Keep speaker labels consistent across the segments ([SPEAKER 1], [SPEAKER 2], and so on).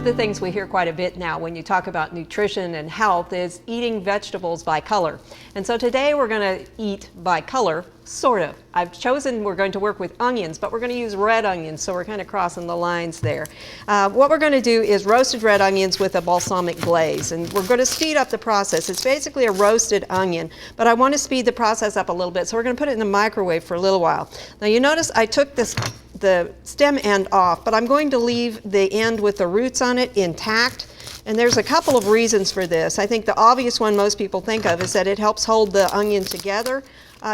[SPEAKER 1] the things we hear quite a bit now when you talk about nutrition and health is eating vegetables by color. And so today we're going to eat by color, sort of. I've chosen we're going to work with onions, but we're going to use red onions, so we're kind of crossing the lines there. What we're going to do is roasted red onions with a balsamic glaze, and we're going to speed up the process. It's basically a roasted onion, but I want to speed the process up a little bit, so we're going to put it in the microwave for a little while. Now you notice I took the stem end off, but I'm going to leave the end with the roots on it intact. And there's a couple of reasons for this. I think the obvious one most people think of is that it helps hold the onion together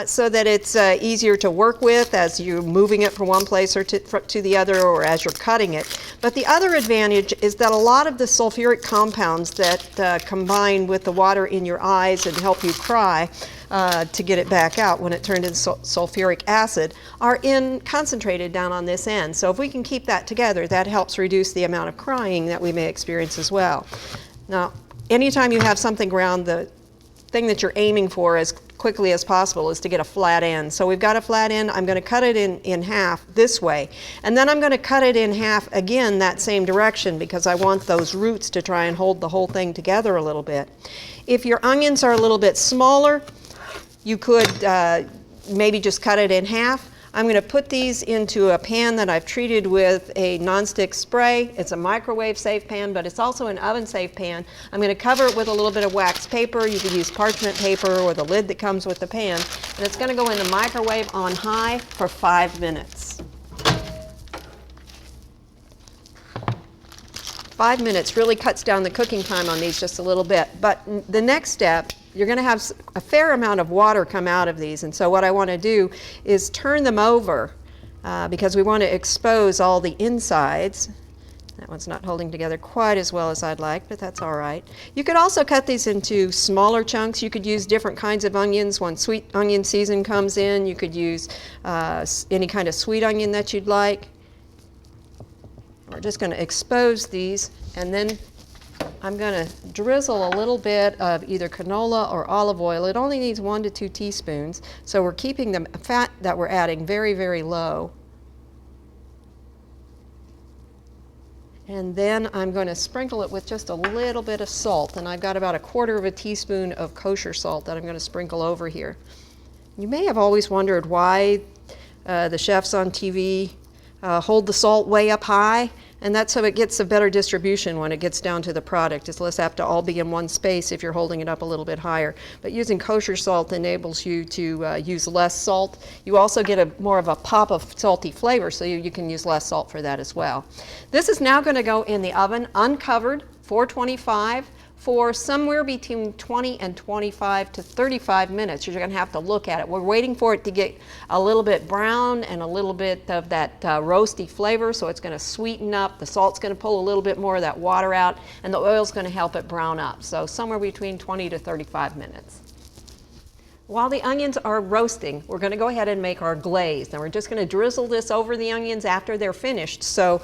[SPEAKER 1] so that it's easier to work with as you're moving it from one place or to the other, or as you're cutting it. But the other advantage is that a lot of the sulfuric compounds that combine with the water in your eyes and help you cry to get it back out when it turned into sulfuric acid are concentrated down on this end. So if we can keep that together, that helps reduce the amount of crying that we may experience as well. Now, anytime you have something around, the thing that you're aiming for as quickly as possible is to get a flat end. So we've got a flat end. I'm going to cut it in half this way, and then I'm going to cut it in half again that same direction because I want those roots to try and hold the whole thing together a little bit. If your onions are a little bit smaller, you could maybe just cut it in half. I'm going to put these into a pan that I've treated with a nonstick spray. It's a microwave safe pan, but it's also an oven safe pan. I'm going to cover it with a little bit of wax paper. You could use parchment paper or the lid that comes with the pan. And it's going to go in the microwave on high for 5 minutes. 5 minutes really cuts down the cooking time on these just a little bit. But the next step, you're going to have a fair amount of water come out of these, and so what I want to do is turn them over because we want to expose all the insides. That one's not holding together quite as well as I'd like, but that's all right. You could also cut these into smaller chunks. You could use different kinds of onions. When sweet onion season comes in, you could use any kind of sweet onion that you'd like. We're just going to expose these, and then I'm going to drizzle a little bit of either canola or olive oil. It only needs 1 to 2 teaspoons, so we're keeping the fat that we're adding very, very low. And then I'm going to sprinkle it with just a little bit of salt, and I've got about 1/4 teaspoon of kosher salt that I'm going to sprinkle over here. You may have always wondered why the chefs on TV hold the salt way up high, and that's so it gets a better distribution when it gets down to the product. It's less apt to all be in one space if you're holding it up a little bit higher. But using kosher salt enables you to use less salt. You also get more of a pop of salty flavor, so you can use less salt for that as well. This is now going to go in the oven uncovered, 425, for somewhere between 20 and 25 to 35 minutes. You're going to have to look at it. We're waiting for it to get a little bit brown and a little bit of that roasty flavor, so it's going to sweeten up. The salt's going to pull a little bit more of that water out, and the oil's going to help it brown up. So somewhere between 20 to 35 minutes. While the onions are roasting, we're going to go ahead and make our glaze. Now we're just going to drizzle this over the onions after they're finished, so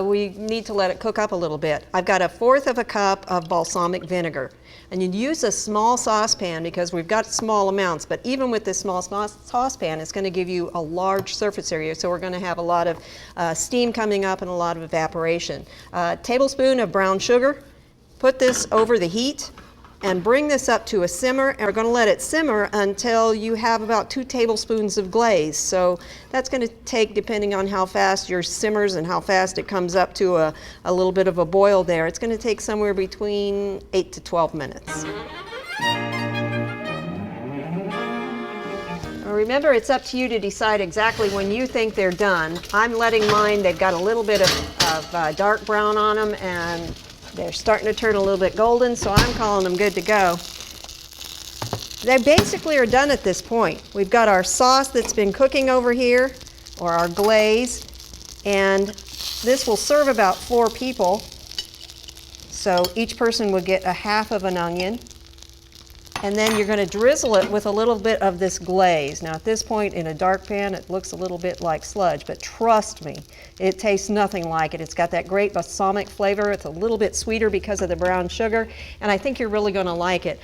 [SPEAKER 1] we need to let it cook up a little bit. I've got 1/4 cup of balsamic vinegar. And you'd use a small saucepan because we've got small amounts, but even with this small saucepan, it's going to give you a large surface area, so we're going to have a lot of steam coming up and a lot of evaporation. A tablespoon of brown sugar. Put this over the heat and bring this up to a simmer, and we're going to let it simmer until you have about 2 tablespoons of glaze. So that's going to take, depending on how fast yours simmers and how fast it comes up to a little bit of a boil there, it's going to take somewhere between 8 to 12 minutes. Remember, it's up to you to decide exactly when you think they're done. I'm letting mine, they've got a little bit of dark brown on them, and they're starting to turn a little bit golden, so I'm calling them good to go. They basically are done at this point. We've got our sauce that's been cooking over here, or our glaze, and this will serve about 4 people. So each person would get 1/2 of an onion. And then you're going to drizzle it with a little bit of this glaze. Now at this point in a dark pan it looks a little bit like sludge, but trust me, it tastes nothing like it. It's got that great balsamic flavor. It's a little bit sweeter because of the brown sugar, and I think you're really going to like it.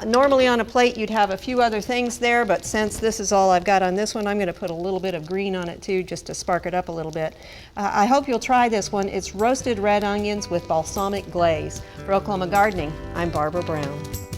[SPEAKER 1] Normally on a plate you'd have a few other things there, but since this is all I've got on this one, I'm going to put a little bit of green on it too, just to spark it up a little bit. I hope you'll try this one. It's roasted red onions with balsamic glaze. For Oklahoma Gardening, I'm Barbara Brown.